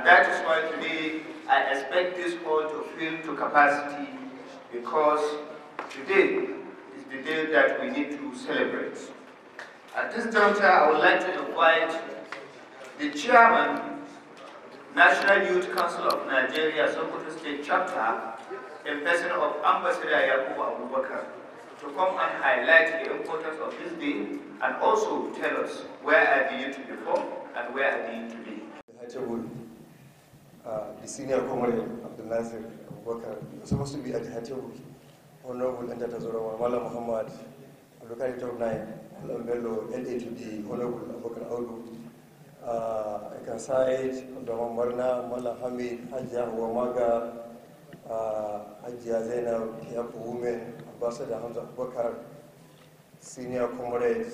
And that is why today I expect this hall to fill to capacity, because today is the day that we need to celebrate. At this juncture, I would like to invite the Chairman, National Youth Council of Nigeria, Sokoto State Chapter, in person of Ambassador Yakubu Abubakar, to come and highlight the importance of this day and also tell us where are the youth before and where are the youth today. The senior comrade Abdul Nasir Abubakar was supposed to be at Hatebul. Honorable Entatazora Mala Muhammad, Abdulkari Top 9, Malam Bello, LA to the Honorable Abubakar Audu. I can cite Abdulrahman Marna, Mala Hamid, Hajia Wamaga, Hajia Zainab, Hiapu Women, Ambassador Hamza Abubakar, Senior Comrade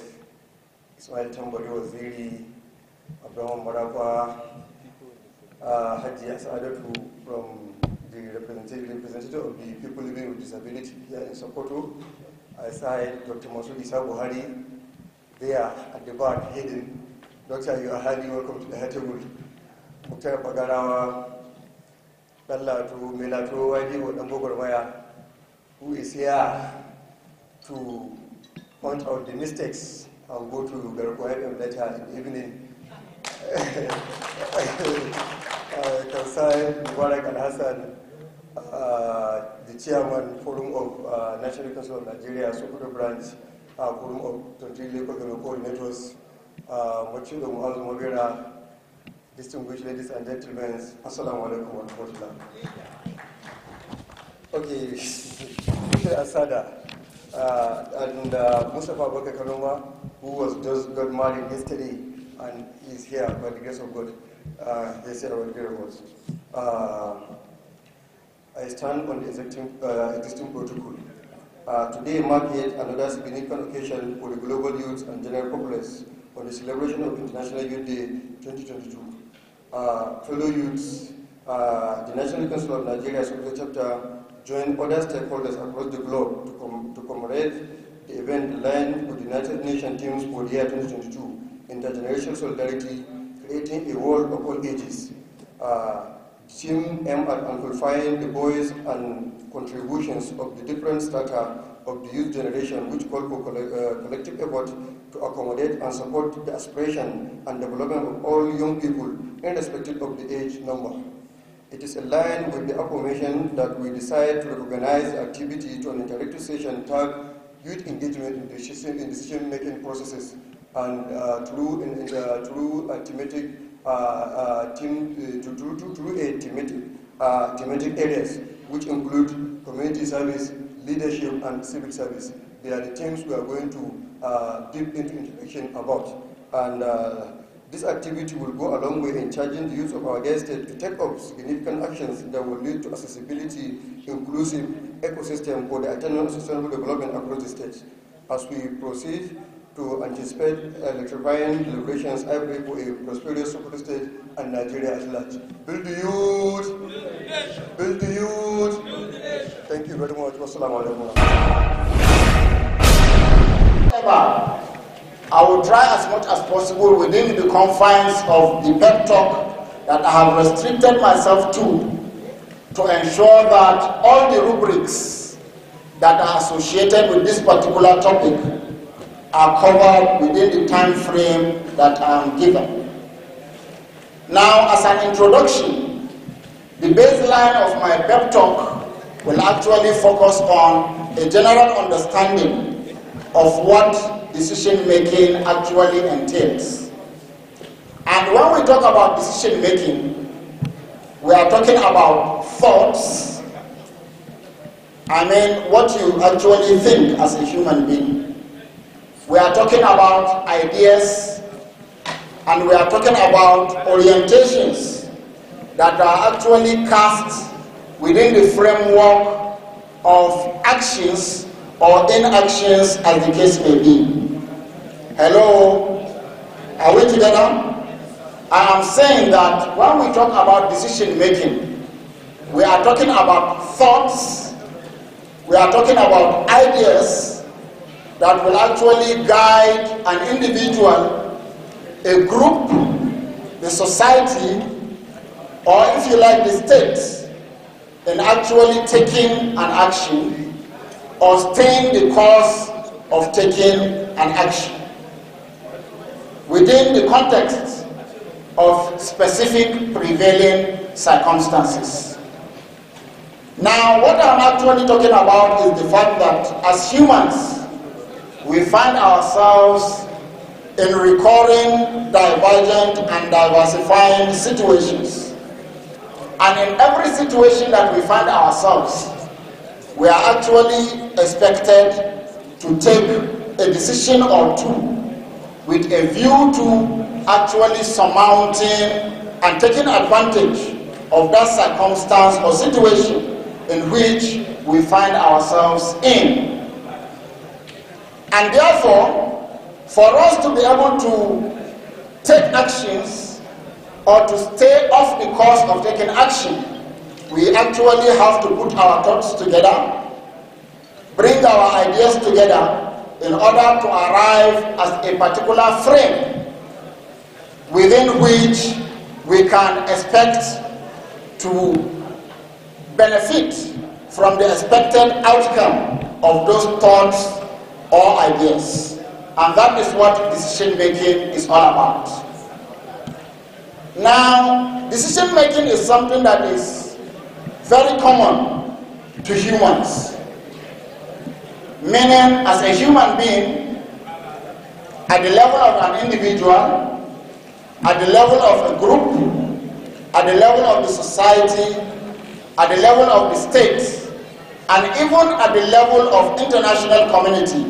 Ismail Tambari Waziri, Abdulrahman Marapa, Hajia Saadatu from the representative of the people living with disability here in Sokoto. I cite Dr. Masud Isa Buhari there at the back hidden. Doctor, you are highly welcome to the Hatebul. Dr. Pagarawa, Dallatu, Melato, Wadi, Maya, who is here to point out the mistakes and go to the requirement later in the evening. Kansai Mubarak Al Hassan, the chairman Forum of National Council of Nigeria, Sokoto branch, Forum of 23 local coordinators, Machudo Muhammad Mobera, distinguished ladies and gentlemen, Assalamu alaikum wa rahmatullah. Okay, Asada and Mustafa Abubakar Kanoma, who was just got married yesterday and is here by the grace of God. They said our very words. I stand on the existing protocol. Today marks yet another significant occasion for the global youth and general populace on the celebration of International Youth Day 2022. Fellow youths, the National Council of Nigeria Sokoto Chapter joined other stakeholders across the globe to commemorate the event aligned with the United Nations themes for the year 2022, intergenerational solidarity, creating a world of all ages. Team aimed at amplifying the voice and contributions of the different strata of the youth generation, which call for collective effort to accommodate and support the aspiration and development of all young people, irrespective of the age number. It is aligned with the affirmation that we decide to recognize the activity to an interactive session tagged youth engagement in decision-making processes and through thematic areas, which include community service, leadership, and civic service. They are the themes we are going to deep into interaction about. And this activity will go a long way in charging the youth of our dear state to take up significant actions that will lead to accessibility, inclusive ecosystem for the eternal sustainable development across the state. As we proceed to anticipate electrifying deliberations, I pray for a prosperous Sokoto state and Nigeria at large. Build the youth! Build the youth! Build the nation. Thank you very much. Wassalamu alaikum. I will try as much as possible within the confines of the pep talk that I have restricted myself to ensure that all the rubrics that are associated with this particular topic are covered within the time frame that I am given. Now, as an introduction, the baseline of my pep talk will actually focus on a general understanding of what decision-making actually entails. And when we talk about decision-making, we are talking about thoughts. I mean, what you actually think as a human being. We are talking about ideas, and we are talking about orientations that are actually cast within the framework of actions or inactions, as the case may be. Hello? Are we together? I am saying that when we talk about decision making, we are talking about thoughts, we are talking about ideas that will actually guide an individual, a group, the society, or if you like, the state, in actually taking an action or staying the course of taking an action within the context of specific prevailing circumstances. Now, what I'm actually talking about is the fact that as humans, we find ourselves in recurring, divergent, and diversifying situations. And in every situation that we find ourselves, we are actually expected to take a decision or two with a view to actually surmounting and taking advantage of that circumstance or situation in which we find ourselves in. And therefore, for us to be able to take actions or to stay off the course of taking action, we actually have to put our thoughts together, bring our ideas together in order to arrive at a particular frame within which we can expect to benefit from the expected outcome of those thoughts or ideas. And that is what decision making is all about. Now, decision making is something that is very common to humans. Meaning, as a human being, at the level of an individual, at the level of a group, at the level of the society, at the level of the state, and even at the level of international community,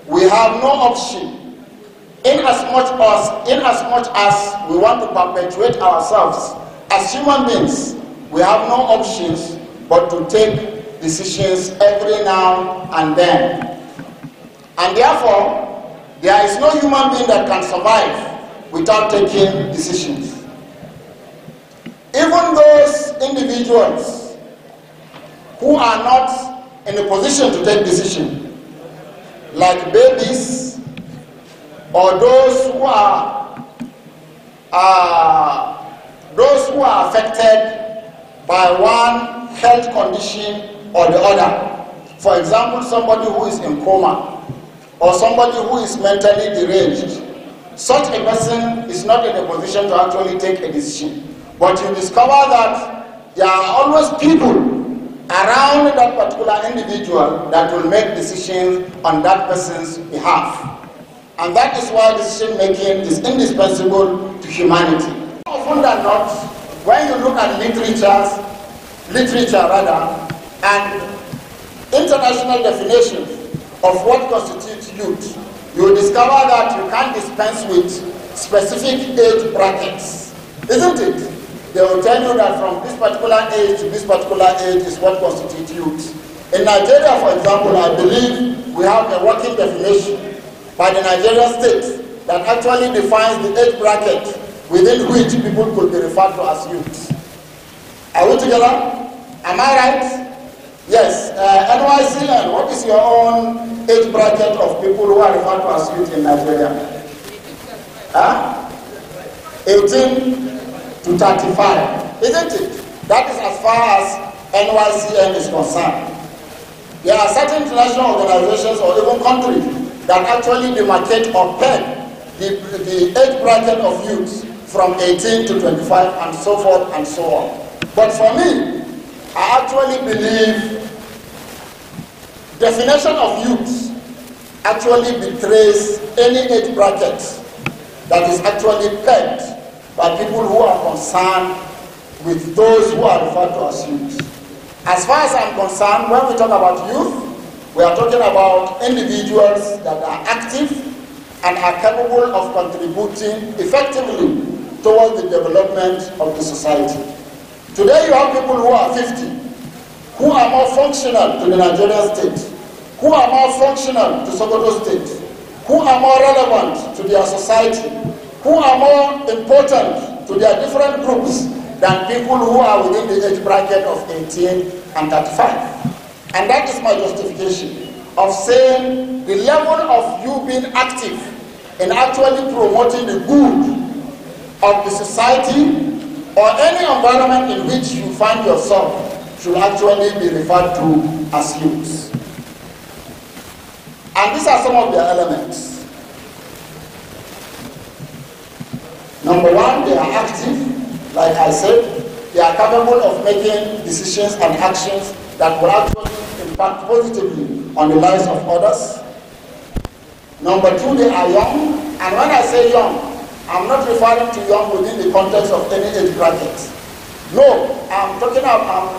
we have no option in as much as we want to perpetuate ourselves as human beings. We have no options but to take decisions every now and then. And therefore, there is no human being that can survive without taking decisions. Even those individuals who are not in a position to take decisions, like babies, or those who are affected by one health condition or the other. For example, somebody who is in coma, or somebody who is mentally deranged. Such a person is not in a position to actually take a decision. But you discover that there are always people around that particular individual that will make decisions on that person's behalf. And that is why decision making is indispensable to humanity. More often than not, when you look at literature and international definitions of what constitutes youth, you will discover that you can't dispense with specific age brackets, isn't it? They will tell you that from this particular age to this particular age is what constitutes youth. In Nigeria, for example, I believe we have a working definition by the Nigerian state that actually defines the age bracket within which people could be referred to as youth. Are we together? Am I right? Yes. NYCN, what is your own age bracket of people who are referred to as youth in Nigeria? 18 to 35, isn't it? That is as far as NYCN is concerned. There are certain international organizations or even countries that actually demarcate or peg the age bracket of youth from 18 to 25 and so forth and so on. But for me, I actually believe definition of youth actually betrays any age bracket that is actually pegged by people who are concerned with those who are referred to as youth. As far as I'm concerned, when we talk about youth, we are talking about individuals that are active and are capable of contributing effectively towards the development of the society. Today you have people who are 50, who are more functional to the Nigerian state, who are more functional to Sokoto state, who are more relevant to their society, who are more important to their different groups than people who are within the age bracket of 18 and 35. And that is my justification of saying the level of you being active in actually promoting the good of the society or any environment in which you find yourself should actually be referred to as youths. And these are some of their elements. Number one, they are active, like I said. They are capable of making decisions and actions that will actually impact positively on the lives of others. Number two, they are young. And when I say young, I'm not referring to young within the context of any age bracket. No, I'm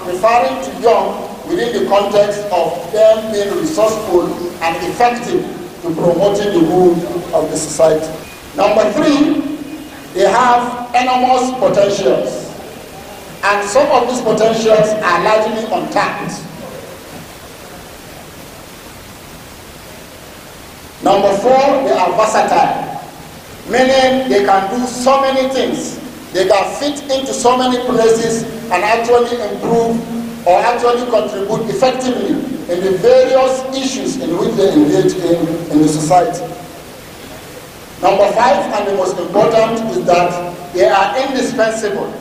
referring to young within the context of them being resourceful and effective to promoting the good of the society. Number three, they have enormous potentials. And some of these potentials are largely untapped. Number four, they are versatile, meaning they can do so many things. They can fit into so many places and actually improve or actually contribute effectively in the various issues in which they engage in the society. Number five, and the most important, is that they are indispensable,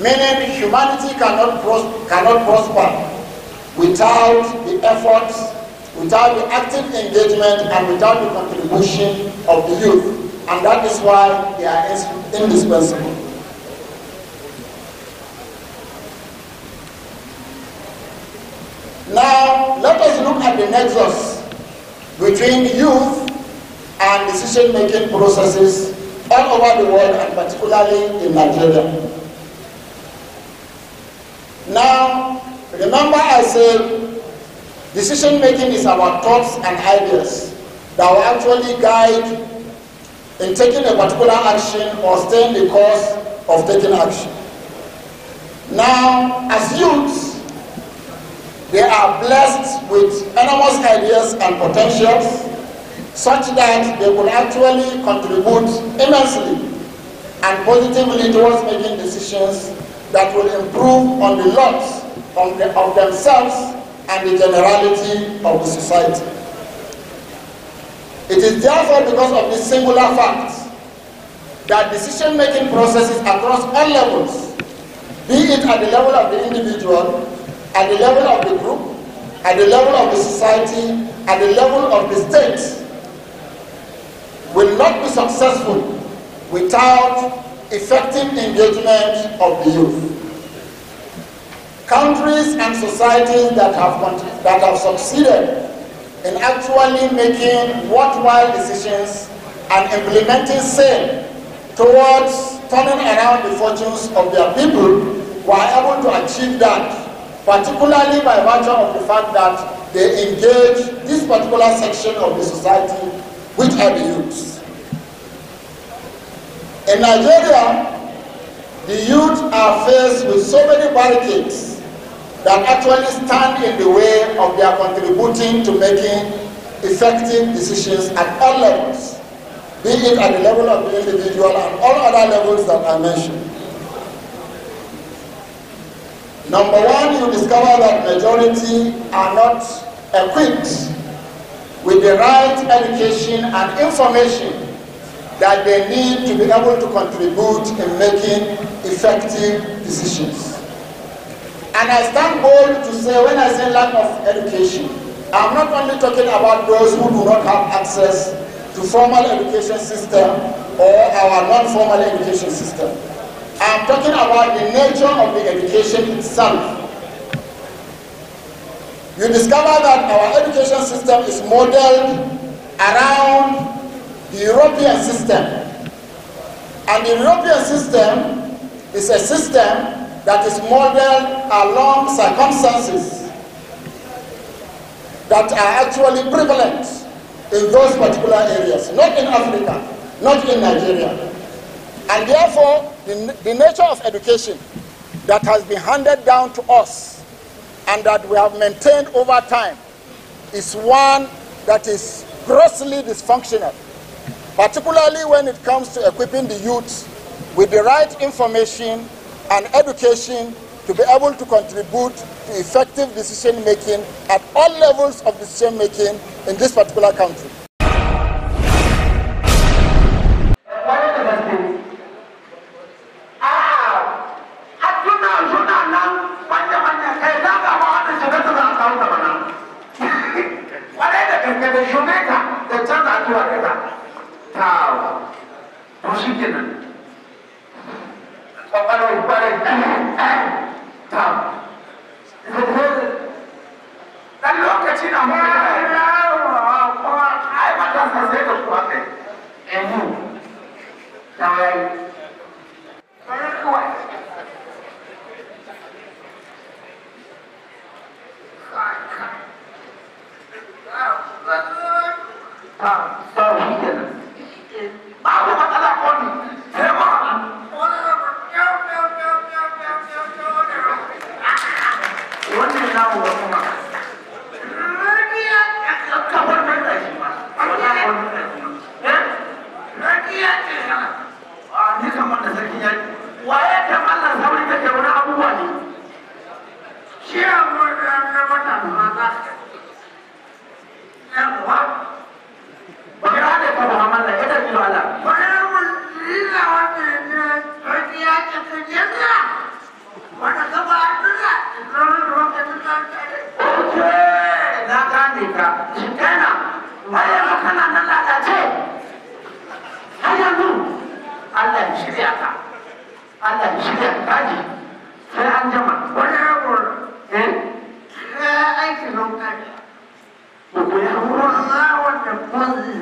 meaning humanity cannot prosper without the efforts, without the active engagement, and without the contribution of the youth. And that is why they are indispensable. Now, let us look at the nexus between youth and decision-making processes all over the world, and particularly in Nigeria. Now, remember I said decision-making is about thoughts and ideas that will actually guide in taking a particular action or staying the course of taking action. Now, as youths, they are blessed with enormous ideas and potentials such that they will actually contribute immensely and positively towards making decisions that will improve on the lots of themselves and the generality of the society. It is therefore because of this singular fact that decision-making processes across all levels, be it at the level of the individual, at the level of the group, at the level of the society, at the level of the state, will not be successful without effective engagement of the youth. Countries and societies that have succeeded in actually making worthwhile decisions and implementing same towards turning around the fortunes of their people were able to achieve that, particularly by virtue of the fact that they engage this particular section of the society, which are the youths. In Nigeria, the youth are faced with so many barricades that actually stand in the way of their contributing to making effective decisions at all levels, be it at the level of the individual and all other levels that I mentioned. Number one, you discover that majority are not equipped with the right education and information that they need to be able to contribute in making effective decisions. And I stand bold to say, when I say lack of education, I'm not only talking about those who do not have access to formal education system or our non-formal education system. I'm talking about the nature of the education itself. You discover that our education system is modeled around the European system. And the European system is a system that is modeled along circumstances that are actually prevalent in those particular areas, not in Africa, not in Nigeria. And therefore, the nature of education that has been handed down to us and that we have maintained over time is one that is grossly dysfunctional, particularly when it comes to equipping the youth with the right information and education to be able to contribute to effective decision-making at all levels of decision-making in this particular country. babu matsala ko ne sai ma wannan namu ga kuma kawar mai da shi ma wannan kawar mai da shi ma rakiya ce a ni kamar da sarki ya waye ta Allah sauri take wani abubuwa ne shi abu da mata mata ya kuwa ba ya da ka Muhammad da ita ji Allah wannan lilla wannan rakiya ce ta jinna wanda ka ba duna na gane ka shi kana bayan kana nan lalace har yanzu Allah ya shirya ka Allah ya shirya ka ji sai an jama wani abu aikin lokaci ko ya hura wanda kwanzi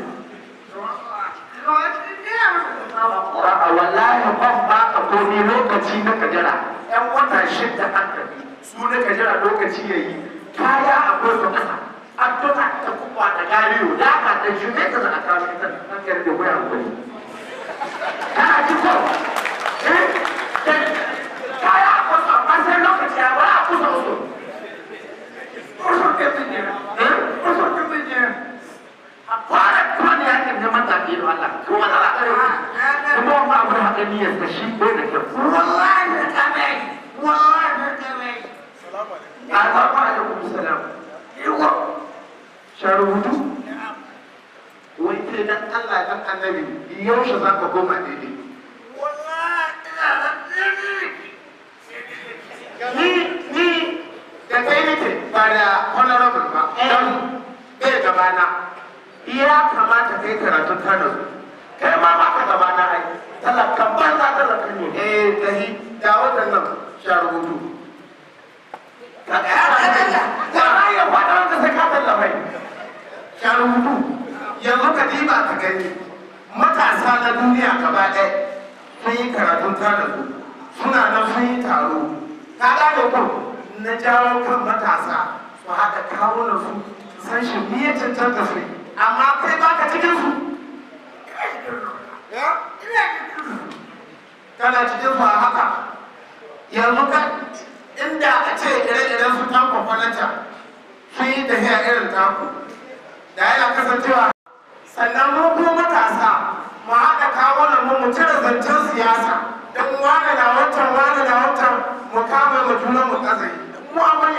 wallahi ban ba ka komi lokaci na kajara yan wata shidda an tafi su na kajara lokaci ya yi kaya akwai su kasa an tuna ta kuma da gariyo da aka ta jume ta za a kawo ita an gyara da waya gwani kana ji ko kaya akwai su amma sai lokaci ya wani a kusa su kusa ke bijiyar kusa ke bijiyar a fara kuma ne ya kan neman tafi da Allah kuma za a kare kuma wani abu da haka niyyar ta shi bai da kyau wallahi da kame wallahi da kame salamu alaikum salam yiwa sharubutu wai sai dan Allah dan annabi yaushe za ka koma daidai wallahi ina da ni da kai nake ba da honorable ba don bai gabana iya kamata kai karatun tano kai ma ba ka gabana ai talakan banza talakan ne tahi da waɗannan sharubutu ka ga ya faɗa wanda sai ka tallafai sharubutu yanzu ka diba ka gani matasa na duniya gaba ɗaya sun yi karatun tanazu suna nan sun yi taro ka gane ko na jawo kan matasa su haɗa kawunan su san shi miye cancanta su amma kai ba ka cikin su kana cikin su a haka yanzu ka inda a ce ire-iren su tanko kwanata sun yi tafiya irin taku da yana kasancewa sannan mu ko matasa mu haɗa kawunan mu cire zancen siyasa don wane na wancan mu kama mu juna mu ƙasai mu amai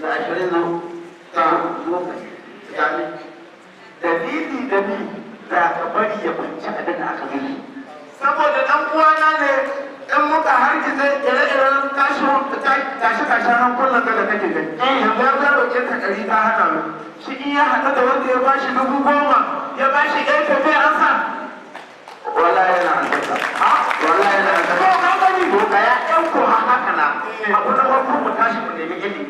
da 20 zo ta lokaci dalili da ka bari ya kwanci abin da aka gani saboda dan uwana ne in muka harkize ire-iren tashi-tashen kullum da kake gani yanzu ya zaro ke ta ɗari ta hana mu shi in ya haɗu da wanda ya bashi 10,000 ya bashi ɗaya tafi an sa wallahi yana albarka wallahi yana albarka ko ka gani ko ka ya ɗan ko haka na abu na farko mu tashi mu nemi ilimi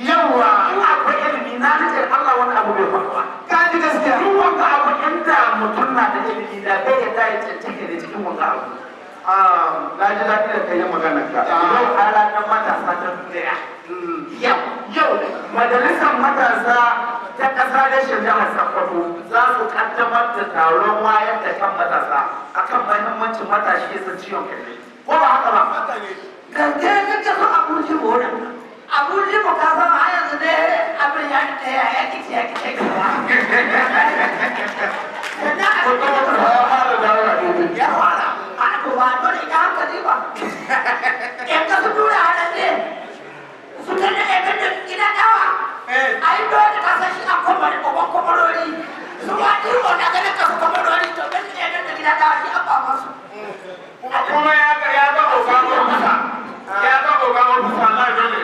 yawa in akwai ilimi na nake Allah wani abu bai faruwa ka ji gaskiya duk wanda abu inda mutum na da ilimi da bai yadda ya cancake da cikin wanda abu na ji daɗi da kai magana ka yau a ranar matasa ta duniya yau majalisar matasa ta ƙasa da jihar Sokoto za su kaddamar da taron wayar da kan matasa akan mahimmancin matashi ya san ciwon kai ko ba haka ba gange ne ka so abuji mu wannan abuji mu ka san a yanzu ne abin ya ɗaya ya kici ya kici gaba ya fara a to ba dole ita hankali ba in ka su tura hada ne su ta da ebe da gida dawa ai dole ka san shi a kwamari kwamarori su ba ɗiwo da gane ka su kwamarori to bai su ebe da gida dawa shi an ba masu kuma ya ga ogamar kusa ya ga ogamar kusa na dole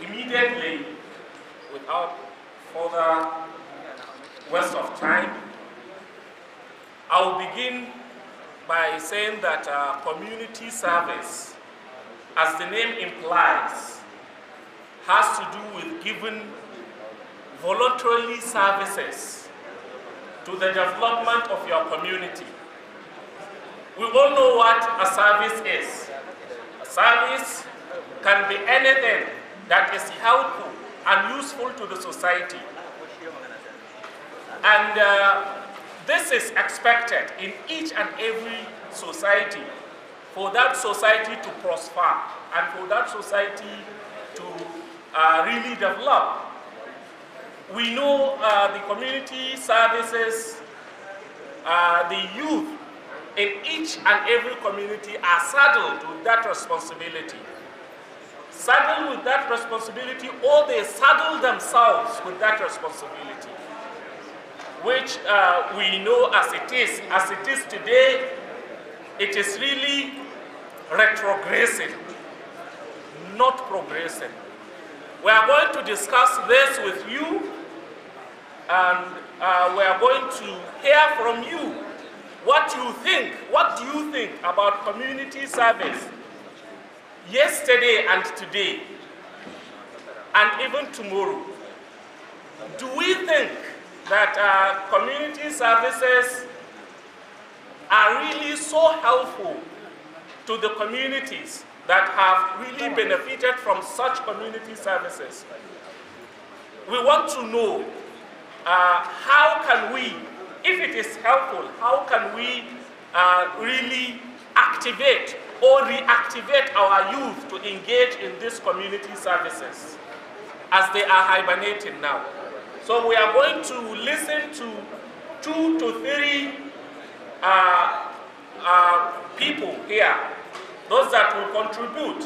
Immediately, without further waste of time, I will begin by saying that community service, as the name implies, has to do with giving voluntarily services to the development of your community. We all know what a service is. A service can be anything that is helpful and useful to the society. And this is expected in each and every society, for that society to prosper and for that society to really develop. We know the community services, the youth in each and every community are saddled with that responsibility. Saddled with that responsibility, or they saddle themselves with that responsibility, which we know as it is. As it is today, it is really retrogressing, not progressing. We are going to discuss this with you, and we are going to hear from you what you think. What do you think about community service yesterday and today, and even tomorrow? Do we think that community services are really so helpful to the communities that have really benefited from such community services? We want to know how can we, if it is helpful, how can we really activate or reactivate our youth to engage in these community services as they are hibernating now? So we are going to listen to 2 to 3 people here, those that will contribute.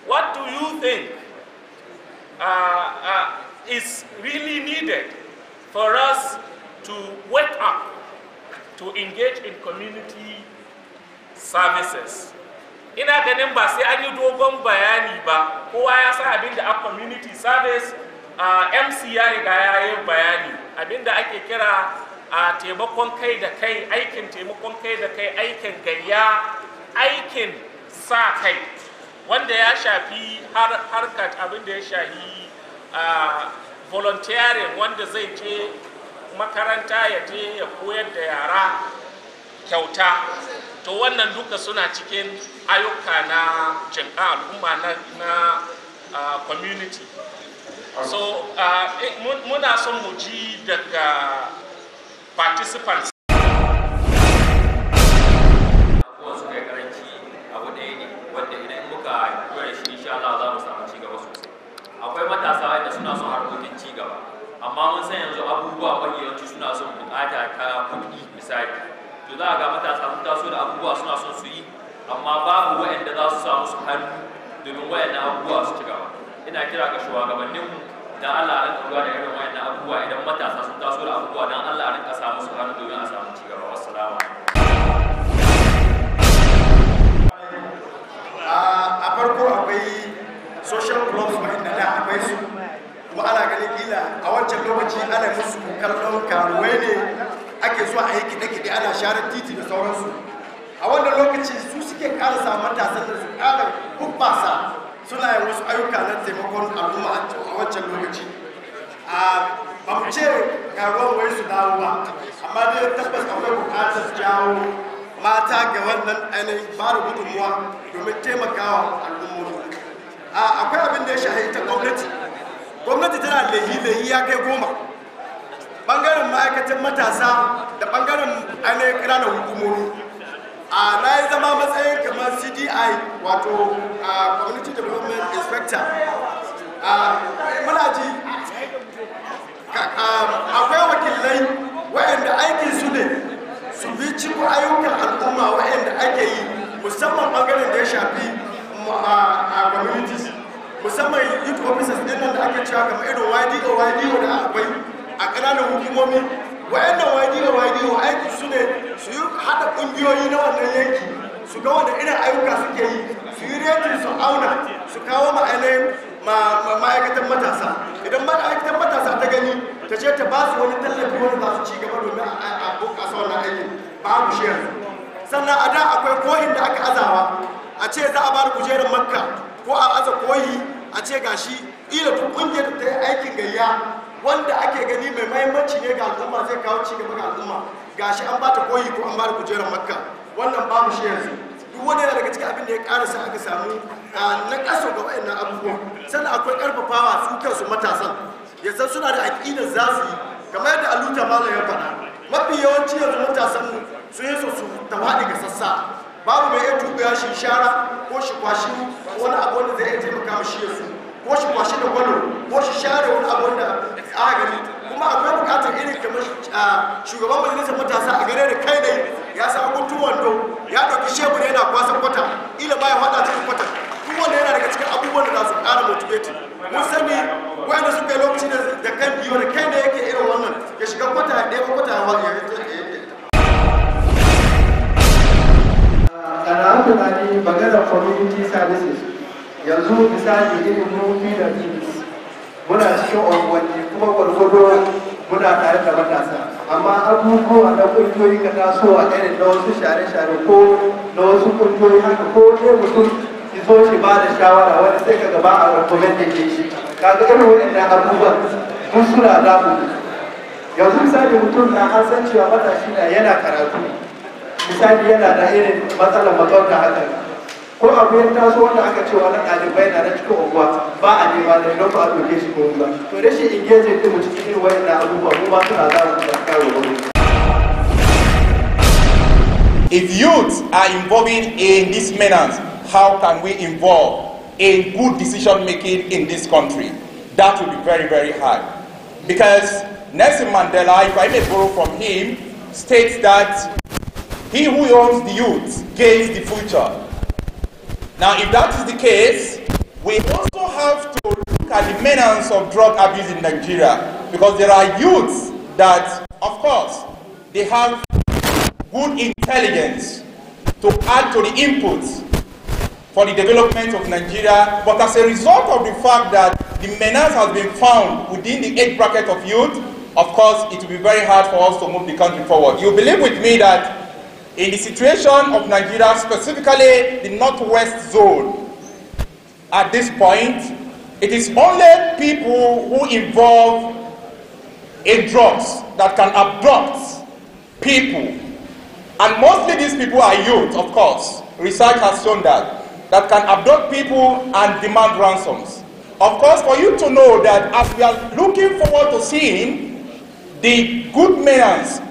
What do you think is really needed for us to wake up to engage in community services? Ina ganin ba sai an yi dogon bayani ba, kowa ya san abin da a community service. MC ya riga ya yi bayani abinda ake kira taimakon kai da kai, aikin taimakon kai da kai, aikin gayya, aikin sa kai, wanda ya shafi harkar abinda ya shafi volunteering, wanda zai je makaranta ya je ya koyar da yara kyauta. To wannan duka suna cikin ayyuka na jinƙa al'umma na community. So muna son mu ji daga participants. Wasu kai karanci abu ɗaya ne wanda idan muka gwada shi insha Allah za mu samu ci gaba sosai. Akwai matasa wanda suna son harkokin ci gaba, amma mun san yanzu abubuwa mafi yawanci suna son bukata ta kuɗi misali. To za a ga matasa sun taso da abubuwa suna son su yi, amma babu waɗanda za su samu su hannu domin waɗannan abubuwa su ci gaba. Ina kira ga shugabanninmu dan Allah a rinka lura da irin wayannan abubuwa, idan matasa sun taso da abubuwa dan Allah a rinka samu su hannu domin a samu ci gaba. Wassalamu a farko akwai social clubs wanda da akwai su, kuma ana ganin kila a wancan lokaci ana musu kallon karuwai ne, ake zuwa a yi kiɗe-kiɗe ana share titi da sauransu. A wannan lokaci su suke ƙarasa matasan da su ƙara hubbasa suna yin wasu ayyuka na taimakon al'umma a wancan lokaci. Ba mu ce karuwan wai su dawo ba, amma dai tabbas akwai buƙatar jawo mata ga wannan ainihin ba da gudunmuwa domin taimakawa al'ummomi. Akwai abin da ya shahi ta gwamnati. Gwamnati tana lehi ya kai 10. Ɓangaren ma'aikatan matasa da ɓangaren ainihin ƙananan hukumomi. Na yi zama matsayin kamar CDI, wato Community Development Inspector. Muna ji akwai wakilai waɗanda aikin su ne su bi cikin ayyukan al'umma waɗanda ake yi, musamman ɓangaren da ya shafi communities, musamman youth officers ɗin nan da ake cewa kamar irin YDO da akwai a ƙananan hukumomi. Wayannan YDO aiki su ne su yi haɗa ƙungiyoyi na wannan yanki, su ga wanda irin ayyuka suke yi, su yi retin su auna, su kawo ma'aikatan matasa. Idan ma'aikatan matasa ta gani, ta ce ta ba su wani tallafi wanda za su ci gaba domin a bunƙasa wannan aikin, babu shi yanzu. Sannan a da akwai koyin da aka azawa, a ce za a ba da kujerar Makka ko a aza koyi, a ce gashi ila duk ƙungiyar da ta yi aikin gayya wanda ake gani mai mahimmanci ne ga al'umma, zai kawo ci gaba ga al'umma, gashi an bata koyi ko an bada kujerar Makka. wannan babu shi yanzu duk wani yana daga cikin abin da ya karasa aka samu na kaso ga wayannan abubuwan sannan akwai karfafawa su kansu matasan yanzu suna da aƙidar za su yi kamar yadda aluta malam ya faɗa mafi yawanci yanzu matasan mu sun yi su tawaɗi ga sassa babu mai iya tuɓe shi shara ko shi kwashi wani abu wanda zai iya taimaka mashi yasu ko shi kwashi da gwado ko shi share wani abu wanda a gani kuma akwai bukatar irin kamar shugaban majalisar matasa a gare da kai ne ya sa guntun wando ya ɗauki shebur yana kwasan kwata ila ba ya faɗa cikin kwata duk wanda yana daga cikin abubuwan da za su ƙara motivating mun sani wanda suka yi lokaci da kan biyu da kai ne yake irin wannan ya shiga kwata ya ɗaya kwata ya wani ana tunani maganar community services yanzu misali irin mufi da muna cikin unguwanni kuma gwargwado muna tare da matasa amma abubuwa na ƙungiyoyi ka tasowa irin na wasu share-share ko na wasu ƙungiyoyi haka ko ne mutum ki zo shi ba da shawara wani sai ka gaba a recommended shi kaga irin waɗannan abubuwan mun suna damu yanzu misali mutum na an san cewa matashi na yana karatu misali yana da irin matsalar mazauta haka ko abu ya taso wanda aka ce wani ɗalibai na na cikin unguwa ba a nema da idan ba a ɗauke shi ko ba to rashin engagement ɗin mu cikin irin wayannan abubuwa mu ma suna za mu kawo wani. If youths are involving in these manners, how can we involve in good decision making in this country? That will be very, very hard. Because Nelson Mandela, if I may borrow from him, states that he who owns the youth gains the future. Now, if that is the case, we also have to look at the menace of drug abuse in Nigeria, because there are youths that, of course, they have good intelligence to add to the inputs for the development of Nigeria, but as a result of the fact that the menace has been found within the age bracket of youth, of course, it will be very hard for us to move the country forward. You believe with me that in the situation of Nigeria, specifically the northwest zone, at this point, it is only people who involve in drugs that can abduct people. And mostly these people are youth, of course. Research has shown that can abduct people and demand ransoms. Of course, for you to know that as we are looking forward to seeing the good manners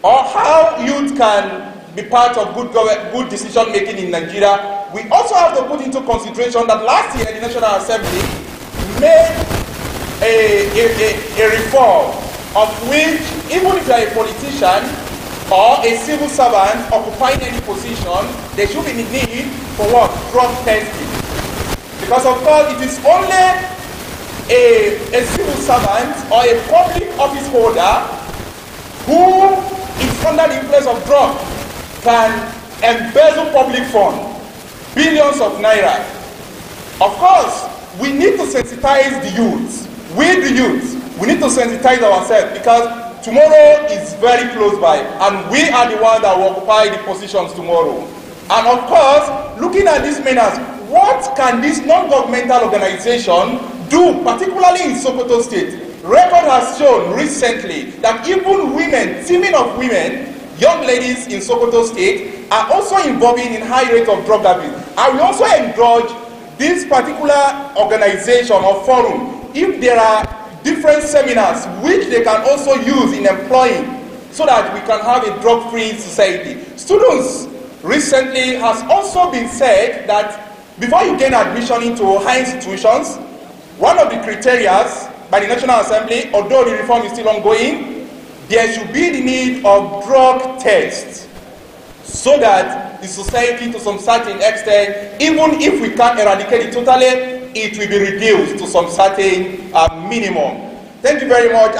or how youth can be part of good decision making in Nigeria, we also have to put into consideration that last year the National Assembly made a reform of which, even if you are a politician or a civil servant occupying any position, there should be the need for what? Drug testing. Because of course it is only a civil servant or a public office holder who is under the influence of drugs can embezzle public funds, billions of naira. Of course, we need to sensitize the youth. We the youth, we need to sensitize ourselves because tomorrow is very close by and we are the ones that will occupy the positions tomorrow. And of course, looking at these measures, what can this non-governmental organization do, particularly in Sokoto State? Record has shown recently that even women, teaming of women, young ladies in Sokoto State are also involving in high rate of drug abuse. I will also encourage this particular organization or forum, if there are different seminars which they can also use in employing so that we can have a drug-free society. Students recently has also been said that before you gain admission into high institutions, one of the criteria by the National Assembly, although the reform is still ongoing, there should be the need of drug tests so that the society to some certain extent, even if we can't eradicate it totally, it will be reduced to some certain minimum. Thank you very much.